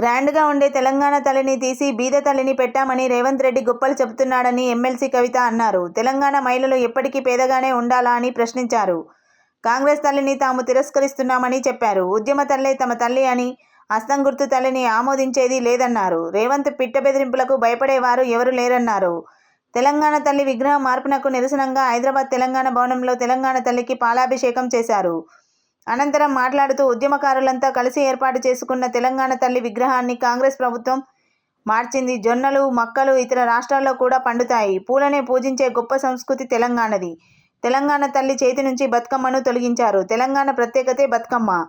గ్రాండ్గా ఉండే తెలంగాణ తల్లిని తీసి బీద తల్లిని పెట్టామని రేవంత్ రెడ్డి గొప్పలు చెబుతున్నాడని ఎమ్మెల్సీ కవిత అన్నారు. తెలంగాణ మహిళలు ఎప్పటికీ పేదగానే ఉండాలా అని ప్రశ్నించారు. కాంగ్రెస్ తల్లిని తాము తిరస్కరిస్తున్నామని చెప్పారు. ఉద్యమ తల్లే తమ తల్లి అని, హస్తం గుర్తు తల్లిని ఆమోదించేది లేదన్నారు. రేవంత్ పిట్ట బెదిరింపులకు భయపడేవారు ఎవరు లేరన్నారు. తెలంగాణ తల్లి విగ్రహం మార్పునకు నిరసనగా హైదరాబాద్ తెలంగాణ భవనంలో తెలంగాణ తల్లికి పాలాభిషేకం చేశారు. అనంతరం మాట్లాడుతూ ఉద్యమకారులంతా కలిసి ఏర్పాటు చేసుకున్న తెలంగాణ తల్లి విగ్రహాన్ని కాంగ్రెస్ ప్రభుత్వం మార్చింది. జొన్నలు, మక్కలు ఇతర రాష్ట్రాల్లో కూడా పండుతాయి. పూలనే పూజించే గొప్ప సంస్కృతి తెలంగాణది. తెలంగాణ తల్లి చేతి నుంచి బతుకమ్మను తొలగించారు. తెలంగాణ ప్రత్యేకతే బతుకమ్మ.